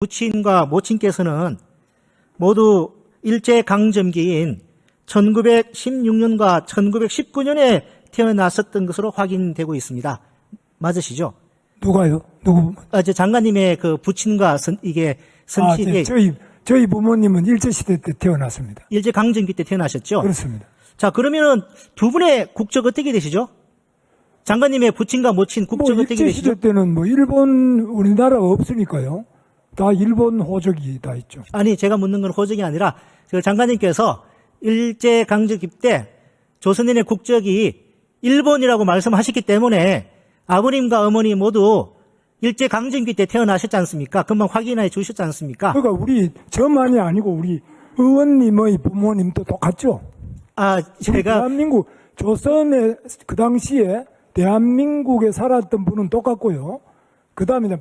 부친과 모친께서는 모두 일제강점기인 1916년과 1919년에 태어났었던 것으로 확인되고 있습니다. 맞으시죠? 누가요? 누구? 장관님의 그 부친과 선친이 네. 저희 부모님은 일제시대 때 태어났습니다. 일제강점기 때 태어나셨죠? 그렇습니다. 자, 그러면은 두 분의 국적 어떻게 되시죠? 장관님의 부친과 모친 국적 어떻게 되시죠? 일제시대 때는 일본, 우리나라가 없으니까요. 다 일본 호적이 다 있죠. 아니, 제가 묻는 건 호적이 아니라 장관님께서 일제강점기 때 조선인의 국적이 일본이라고 말씀하셨기 때문에 아버님과 어머니 모두 일제강점기 때 태어나셨지 않습니까? 금방 확인해 주셨지 않습니까? 그러니까 저만이 아니고 우리 의원님의 부모님도 똑같죠. 대한민국 조선의 그 당시에 대한민국에 살았던 분은 똑같고요. 그 다음에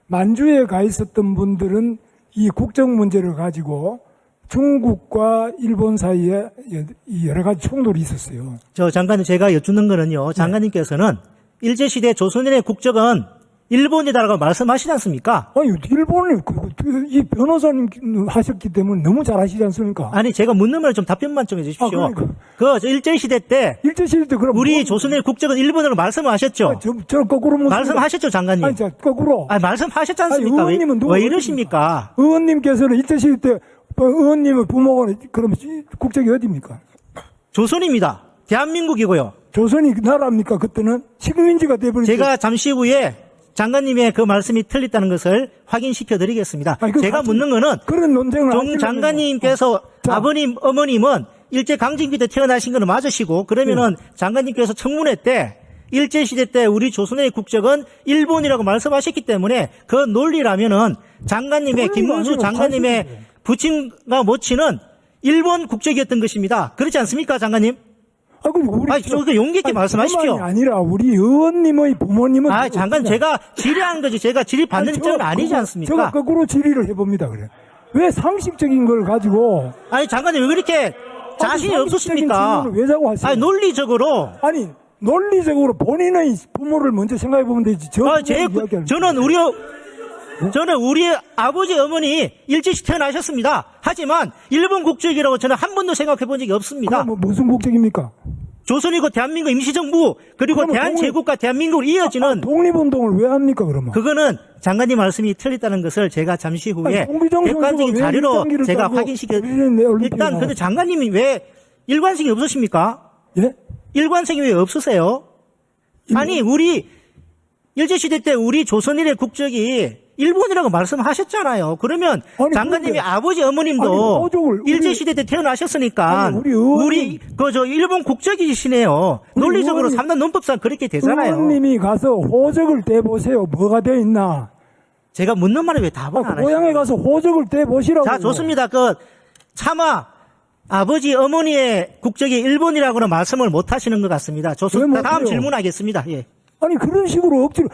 만주에 가 있었던 분들은 이 국적 문제를 가지고 중국과 일본 사이에 여러 가지衝突이 있었어요. 장관님, 제가 여쭙는 거는요. 장관님께서는 일제시대 조선인의 국적은 일본이다라고 말씀하시지 않습니까? 아니, 일본을, 이 변호사님 하셨기 때문에 너무 잘 아시지 않습니까? 아니, 제가 묻는 말에 좀 답변만 좀 해주십시오. 그러니까. 일제시대 때 그럼 우리 조선인의 국적은 일본으로 말씀하셨죠? 저 거꾸로 말씀하셨죠, 장관님? 아니, 거꾸로. 말씀하셨지 않습니까? 의원님은 왜 이러십니까? 의원님께서는 일제시대 때 의원님의 부모가 그럼 국적이 어디입니까? 조선입니다. 대한민국이고요. 조선이 나라입니까? 그때는 식민지가 돼버린. 제가 잠시 후에 장관님의 그 말씀이 틀렸다는 것을 확인시켜 드리겠습니다. 제가 묻는 거는 그런 논쟁을 정 장관님께서 아버님, 어머님은 일제강점기 때 태어나신 거는 맞으시고 그러면은 장관님께서 청문회 때 일제시대 때 우리 조선의 국적은 일본이라고 말씀하셨기 때문에 그 논리라면은 장관님의 김문수 장관님의 부친과 모친은 일본 국적이었던 것입니다. 그렇지 않습니까, 장관님? 용기 있게 말씀하십시오. 아니라 우리 의원님의 부모님은. 장관, 제가 질의한 거지. 제가 질의 받는 입장은 아니지 않습니까? 제가 거꾸로 질의를 해봅니다, 그래. 왜 상식적인 걸 가지고. 장관님, 왜 그렇게 자신이 없으십니까? 왜 자꾸 하세요? 논리적으로. 논리적으로 본인의 부모를 먼저 생각해보면 되지. 저는 우리 아버지, 어머니 일제시 태어나셨습니다. 하지만 일본 국적이라고 저는 한 번도 생각해 본 적이 없습니다. 무슨 국적입니까? 조선이고 대한민국 임시정부 그리고 대한제국과 대한민국으로 이어지는 독립운동을 왜 합니까, 그러면? 그거는 장관님 말씀이 틀렸다는 것을 제가 잠시 후에 객관적인 자료로 제가 일단 근데 장관님이 왜 일관성이 없으십니까? 예? 일관성이 왜 없으세요? 우리 일제시대 때 우리 조선인의 국적이 일본이라고 말씀하셨잖아요. 그러면 장관님이 아버지, 어머님도 일제시대 때 태어나셨으니까 일본 국적이시네요. 논리적으로 3단 논법상 그렇게 되잖아요. 의원님이 가서 호적을 떼보세요. 뭐가 되어 있나? 제가 묻는 말에 왜 답을 안 하시죠? 고향에 가서 호적을 떼보시라고. 자, 좋습니다. 차마 아버지, 어머니의 국적이 일본이라고는 말씀을 못 하시는 것 같습니다. 좋습니다. 다음 질문하겠습니다. 예. 그런 식으로 억지로.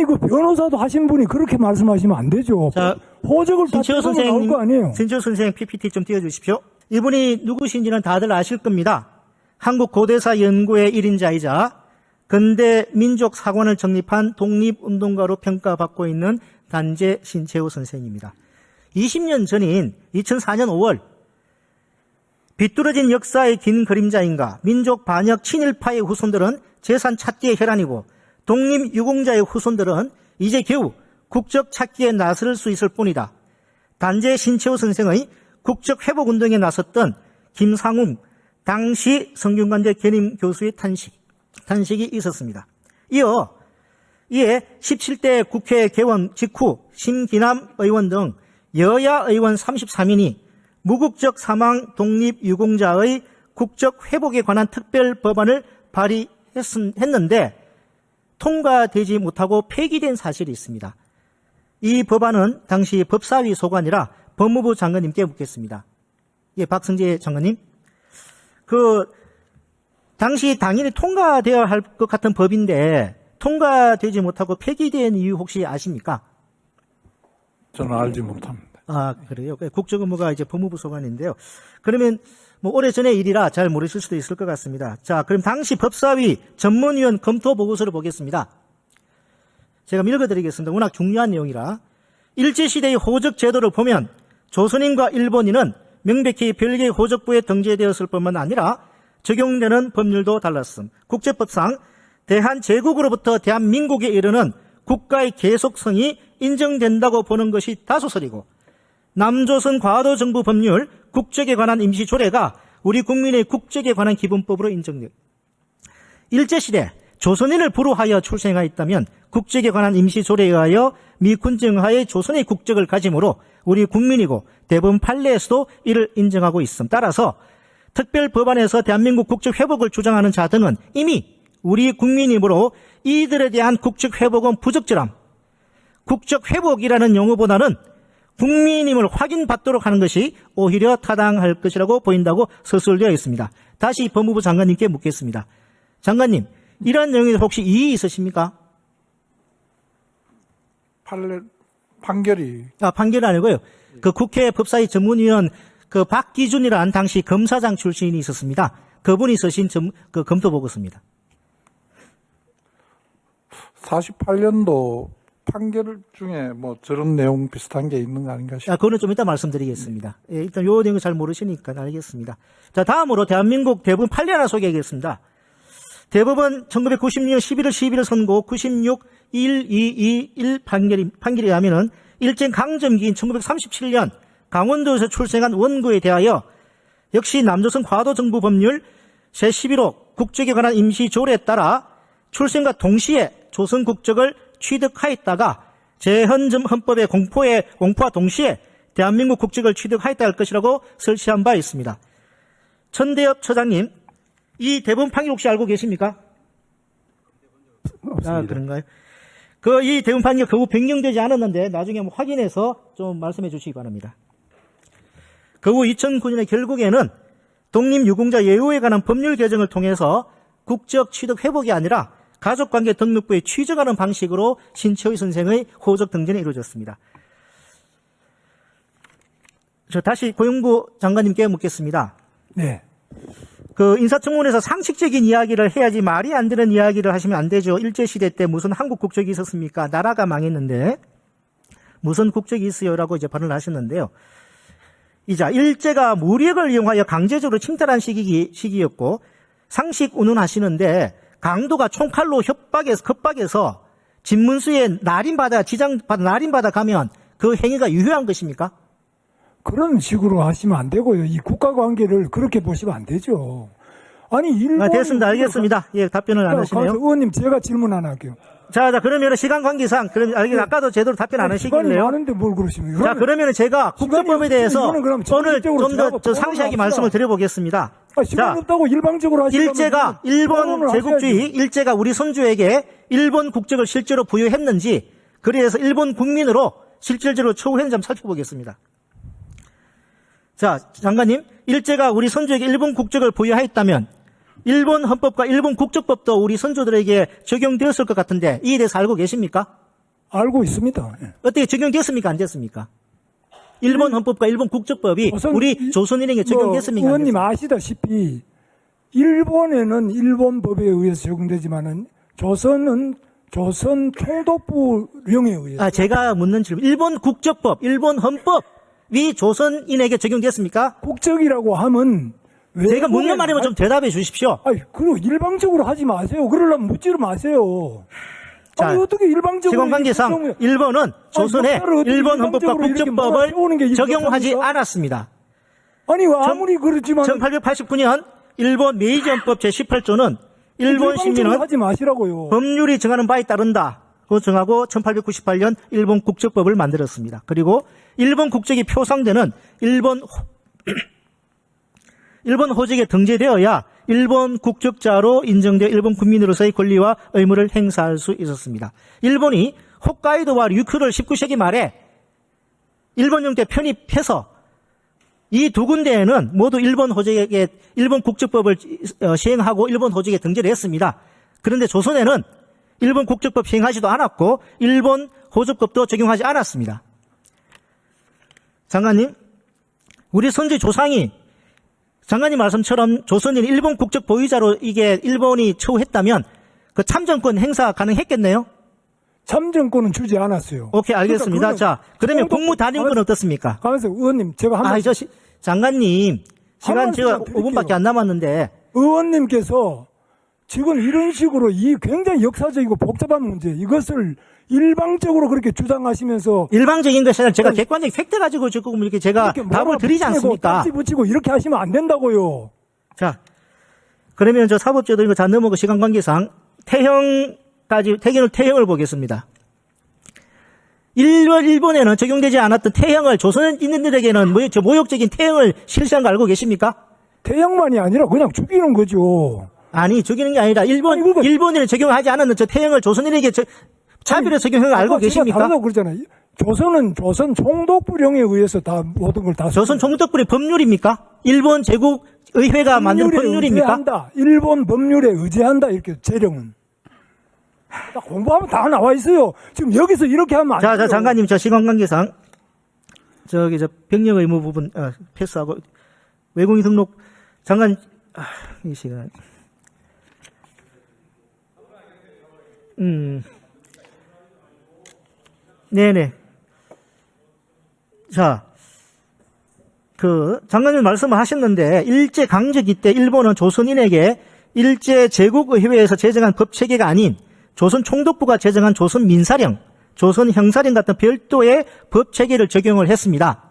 그 변호사도 하신 분이 그렇게 말씀하시면 안 되죠. 자, 호적을 다 떼서 나올 거 아니에요. 신채호 선생님 PPT 좀 띄워주십시오. 이분이 누구신지는 다들 아실 겁니다. 한국 고대사 연구의 1인자이자 근대 민족 사관을 정립한 독립운동가로 평가받고 있는 단재 신채호 선생입니다. 20년 전인 2004년 5월 비뚤어진 역사의 긴 그림자인가 민족 반역 친일파의 후손들은 재산 찾기에 혈안이고 독립유공자의 후손들은 이제 겨우 국적 찾기에 나설 수 있을 뿐이다. 단재 신채호 선생의 국적 회복 운동에 나섰던 김상웅 당시 성균관대 견임 교수의 탄식이 있었습니다. 이에 17대 국회 개원 직후 심기남 의원 등 여야 의원 33인이 무국적 사망 독립유공자의 국적 회복에 관한 특별 법안을 발의했는데 통과되지 못하고 폐기된 사실이 있습니다. 이 법안은 당시 법사위 소관이라 법무부 장관님께 묻겠습니다. 예, 박성재 장관님. 당시 당연히 통과되어야 할 것 같은 법인데 통과되지 못하고 폐기된 이유 혹시 아십니까? 저는 알지 못합니다. 그래요? 국정업무가 이제 법무부 소관인데요. 그러면 오래전의 일이라 잘 모르실 수도 있을 것 같습니다. 자, 그럼 당시 법사위 전문위원 검토 보고서를 보겠습니다. 제가 읽어드리겠습니다. 워낙 중요한 내용이라. 일제시대의 호적 제도를 보면 조선인과 일본인은 명백히 별개의 호적부에 등재되었을 뿐만 아니라 적용되는 법률도 달랐음. 국제법상 대한제국으로부터 대한민국에 이르는 국가의 계속성이 인정된다고 보는 것이 다수설이고, 남조선 과도 정부 법률 국적에 관한 임시조례가 우리 국민의 국적에 관한 기본법으로 인정돼요. 일제시대 조선인을 불우하여 출생하였다면 국적에 관한 임시조례에 의하여 미군정하에 조선의 국적을 가짐으로 우리 국민이고 대법원 판례에서도 이를 인정하고 있음. 따라서 특별법안에서 대한민국 국적 회복을 주장하는 자 등은 이미 우리 국민이므로 이들에 대한 국적 회복은 부적절함. 국적 회복이라는 용어보다는 국민임을 확인받도록 하는 것이 오히려 타당할 것이라고 보인다고 서술되어 있습니다. 다시 법무부 장관님께 묻겠습니다. 장관님, 이러한 내용에 혹시 이의 있으십니까? 판결이 판결이 아니고요. 그 국회 법사위 전문위원 그 박기준이라는 당시 검사장 출신이 있었습니다. 그분이 쓰신 그 검토 보고서입니다. 48년도 판결 중에 뭐 저런 내용 비슷한 게 있는 거 아닌가 싶어요. 그거는 좀 이따 말씀드리겠습니다. 예, 일단 요 내용을 잘 모르시니까 알겠습니다. 자, 다음으로 대한민국 대법원 판례 하나 소개하겠습니다. 대법원 1996년 11월 11일 선고 96-1221 판결에 의하면은 일제 강점기인 1937년 강원도에서 출생한 원고에 대하여 역시 남조선 과도정부 법률 제11호 국적에 관한 임시조례에 따라 출생과 동시에 조선 국적을 취득하였다가 재헌점 헌법의 공포와 동시에 대한민국 국적을 취득하였다 할 것이라고 설치한 바 있습니다. 천대엽 처장님, 이 대법원 판결 혹시 알고 계십니까? 없습니다. 그런가요? 이 대법원 판결 그 후 변경되지 않았는데 나중에 한번 확인해서 좀 말씀해 주시기 바랍니다. 그 후 2009년에 결국에는 독립유공자 예우에 관한 법률 개정을 통해서 국적 취득 회복이 아니라 가족관계 등록부에 취득하는 방식으로 신채의 선생의 호적 등재는 이루어졌습니다. 저 다시 고용부 장관님께 묻겠습니다. 네. 그 인사청문회에서 상식적인 이야기를 해야지 말이 안 되는 이야기를 하시면 안 되죠. 일제시대 때 무슨 한국 국적이 있었습니까? 나라가 망했는데 무슨 국적이 있어요라고 이제 발언을 하셨는데요. 이자 일제가 무력을 이용하여 강제적으로 침탈한 시기였고 상식 운운하시는데 강도가 총칼로 협박해서 집문수에 날인받아 가면 그 행위가 유효한 것입니까? 그런 식으로 하시면 안 되고요. 이 국가 관계를 그렇게 보시면 안 되죠. 아니, 일본. 됐습니다. 알겠습니다. 예, 답변을 안 하시네요. 의원님, 제가 질문 하나 할게요. 자, 그러면 시간 관계상, 아까도 제대로 답변 안 시간이 하시길래요. 많은데 뭘 그러십니까? 자, 그러면 제가 국적법에 대해서 오늘 좀 더 상세하게 말씀을 드려보겠습니다. 시간 없다고 일방적으로 하시면 일제가 일본 제국주의, 일제가 우리 선조에게 일본 국적을 실제로 부여했는지, 그래서 일본 국민으로 실질적으로 처우했는지 한번 살펴보겠습니다. 자, 장관님, 일제가 우리 선조에게 일본 국적을 부여하였다면 일본 헌법과 일본 국적법도 우리 선조들에게 적용되었을 것 같은데 이에 대해서 알고 계십니까? 알고 있습니다. 예. 어떻게 적용됐습니까? 안 됐습니까? 일본 헌법과 일본 국적법이 우리 조선인에게 적용됐습니까? 의원님 아시다시피 일본에는 일본 법에 의해서 적용되지만은 조선은 조선 총독부령에 의해서. 제가 묻는 질문. 일본 국적법, 일본 헌법이 조선인에게 적용됐습니까? 국적이라고 하면 제가 묻는 말이면 좀 대답해 주십시오. 그리고 일방적으로 하지 마세요. 그러려면 묻지를 마세요. 자, 어떻게 일방적으로. 시간관계상 일본은 조선의 일본 헌법과 국적법을 적용하지 않았습니다. 아니, 아무리 그렇지만. 1889년 일본 메이지 헌법 제18조는 일본 시민은 하지 마시라고요. 법률이 정하는 바에 따른다. 그 정하고 1898년 일본 국적법을 만들었습니다. 그리고 일본 국적이 표상되는 일본 호적에 등재되어야 일본 국적자로 인정되어 일본 국민으로서의 권리와 의무를 행사할 수 있었습니다. 일본이 홋카이도와 류큐를 19세기 말에 일본 영토에 편입해서 이 두 군데에는 모두 일본 호적에 일본 국적법을 시행하고 일본 호적에 등재를 했습니다. 그런데 조선에는 일본 국적법 시행하지도 않았고 일본 호적법도 적용하지 않았습니다. 장관님, 우리 선조 조상이 장관님 말씀처럼 조선인 일본 국적 보유자로 이게 일본이 처우했다면 그 참정권 행사 가능했겠네요? 참정권은 주지 않았어요. 오케이, 알겠습니다. 그러니까 자, 그러면 총독- 국무단임은 어떻습니까? 가만있어, 의원님, 제가 한 말, 장관님, 시간 한 제가 말씀만 드릴게요. 5분밖에 안 남았는데, 의원님께서 지금 이런 식으로 이 굉장히 역사적이고 복잡한 문제, 이것을 일방적으로 그렇게 주장하시면서 일방적인 것이 아니라 제가 아니, 객관적 팩트 가지고 지금 이렇게 제가 이렇게 답을 드리지 몰아붙이고 않습니까? 딱지 붙이고 이렇게 하시면 안 된다고요. 자, 그러면 저 사법제도 이거 다 넘어가고 시간 관계상 태형을 보겠습니다. 일본에는 적용되지 않았던 태형을 조선인들에게는 모욕적인 태형을 실시한 거 알고 계십니까? 태양만이 아니라 그냥 죽이는 거죠. 아니, 죽이는 게 아니라 아니, 그러니까- 일본인은 적용하지 않았는 저 태형을 조선인에게 차별의 적용을 알고 아까 제가 계십니까? 다르다고 그러잖아요. 조선은 조선 총독부령에 의해서 다 모든 걸 다 조선 총독부의 법률입니까? 일본 제국 의회가 만든 법률입니까? 의제한다. 일본 법률에 의제한다. 이렇게 재령은. 다 공부하면 다 나와 있어요. 지금 여기서 이렇게 하면 안 돼요. 자, 장관님, 저 시간 관계상 저 병력 의무 부분 패스하고 외국인 등록 장관 이 시간 네네. 자, 장관님 말씀을 하셨는데, 일제 강점기 때 일본은 조선인에게 일제 제국의회에서 제정한 법 체계가 아닌 조선 총독부가 제정한 조선 민사령, 조선 형사령 같은 별도의 법 체계를 적용을 했습니다.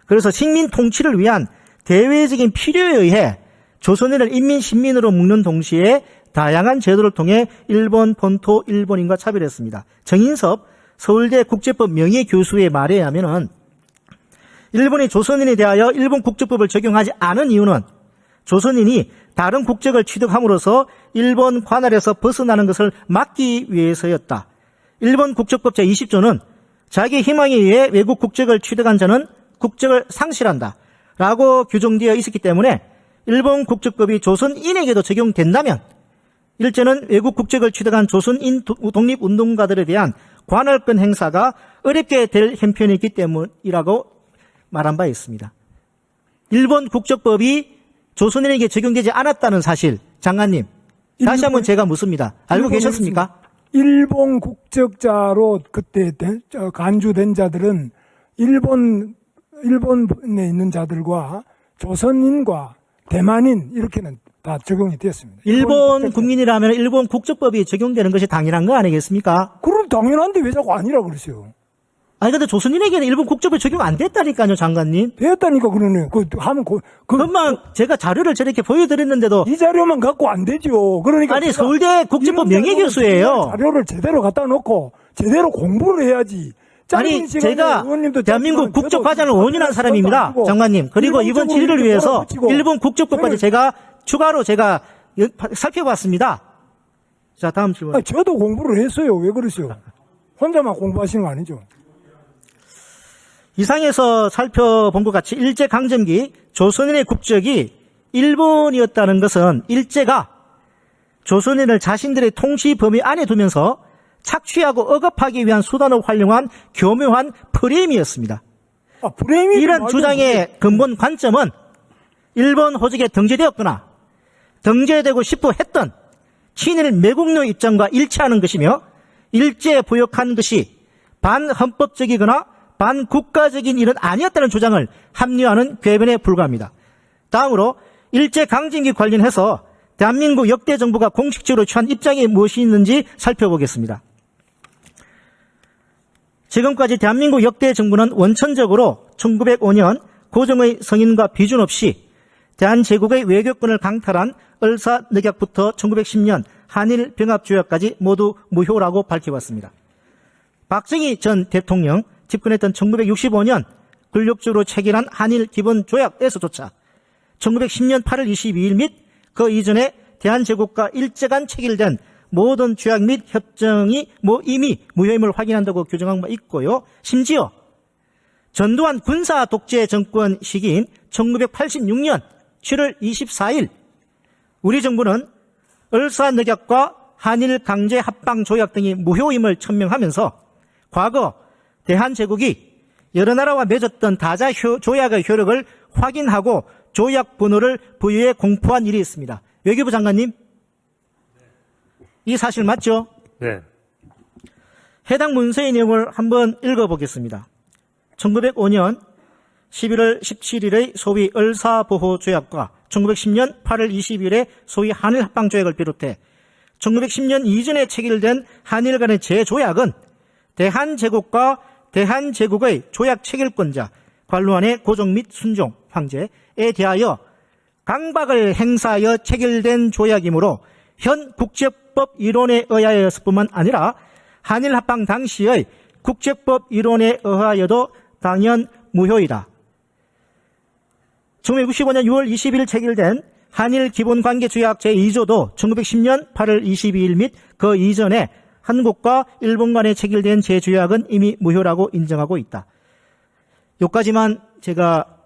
그래서 식민 통치를 위한 대외적인 필요에 의해 조선인을 인민신민으로 묶는 동시에 다양한 제도를 통해 일본 본토 일본인과 차별했습니다. 정인섭 서울대 국제법 명예교수의 말에 의하면은 일본이 조선인에 대하여 일본 국적법을 적용하지 않은 이유는 조선인이 다른 국적을 취득함으로써 일본 관할에서 벗어나는 것을 막기 위해서였다. 일본 국적법 제20조는 자기 희망에 의해 외국 국적을 취득한 자는 국적을 상실한다 라고 규정되어 있었기 때문에 일본 국적법이 조선인에게도 적용된다면 일제는 외국 국적을 취득한 조선인 독립운동가들에 대한 관할권 행사가 어렵게 될 형편이기 때문이라고 말한 바 있습니다. 일본 국적법이 조선인에게 적용되지 않았다는 사실, 장관님, 다시 한번 제가 묻습니다. 알고 계셨습니까? 일본 국적자로 그때 간주된 자들은 일본에 있는 자들과 조선인과 대만인 이렇게는 다 적용이 되었습니다. 일본 국민이라면 일본 국적법이 적용되는 것이 당연한 거 아니겠습니까? 그럼 당연한데 왜 자꾸 아니라 그러세요? 아니 근데 조선인에게는 일본 국적법이 적용 안 됐다니까요, 장관님. 되었다니까 그러네요. 그것만 제가 자료를 저렇게 보여드렸는데도 이 자료만 갖고 안 되죠. 그러니까 아니 제가 서울대 국제법 명예교수예요. 자료를 제대로 갖다 놓고 제대로 공부를 해야지. 아니 제가 대한민국 국적과정을 5년 한 사람입니다, 장관님. 그리고 이번 질의를 위해서 일본 국적법까지 제가 추가로 살펴봤습니다. 자, 다음 질문. 아니, 저도 공부를 했어요. 왜 그러세요? 혼자만 공부하시는 거 아니죠? 이상에서 살펴본 것 같이 일제강점기 조선인의 국적이 일본이었다는 것은 일제가 조선인을 자신들의 통치 범위 안에 두면서 착취하고 억압하기 위한 수단을 활용한 교묘한 프레임이었습니다. 이런 주장의 근본 관점은 일본 호적에 등재되었거나 등재되고 싶어 했던 친일 매국노 입장과 일치하는 것이며 일제에 부역한 것이 반헌법적이거나 반국가적인 일은 아니었다는 주장을 합리화하는 궤변에 불과합니다. 다음으로 일제강점기 관련해서 대한민국 역대 정부가 공식적으로 취한 입장이 무엇이 있는지 살펴보겠습니다. 지금까지 대한민국 역대 정부는 원천적으로 1905년 고종의 성인과 비준 없이 대한제국의 외교권을 강탈한 을사늑약부터 1910년 한일병합조약까지 모두 무효라고 밝혀왔습니다. 박정희 전 대통령 집권했던 1965년 권력적으로 체결한 한일기본조약에서조차 1910년 8월 22일 및 그 이전에 대한제국과 일제 간 체결된 모든 조약 및 협정이 이미 무효임을 확인한다고 규정한 바 있고요. 심지어 전두환 군사 독재 정권 시기인 1986년 7월 24일 우리 정부는 을사늑약과 한일 강제 합방 조약 등이 무효임을 천명하면서 과거 대한제국이 여러 나라와 맺었던 다자 조약의 효력을 확인하고 조약 번호를 부유에 공포한 일이 있습니다. 외교부 장관님, 이 사실 맞죠? 네. 해당 문서의 내용을 한번 읽어보겠습니다. 1905년 11월 17일의 소위 을사보호조약과 1910년 8월 20일의 소위 한일합방조약을 비롯해 1910년 이전에 체결된 한일 간의 재조약은 대한제국과 대한제국의 조약 체결권자 관로안의 고종 및 순종 황제에 대하여 강박을 행사하여 체결된 조약이므로 현 국제법 이론에 의하였을 뿐만 아니라 한일 합방 당시의 국제법 이론에 의하여도 당연 무효이다. 1965년 6월 20일 체결된 한일 기본관계조약 제2조도 1910년 8월 22일 및 그 이전에 한국과 일본 간에 체결된 재조약은 이미 무효라고 인정하고 있다. 여기까지만 제가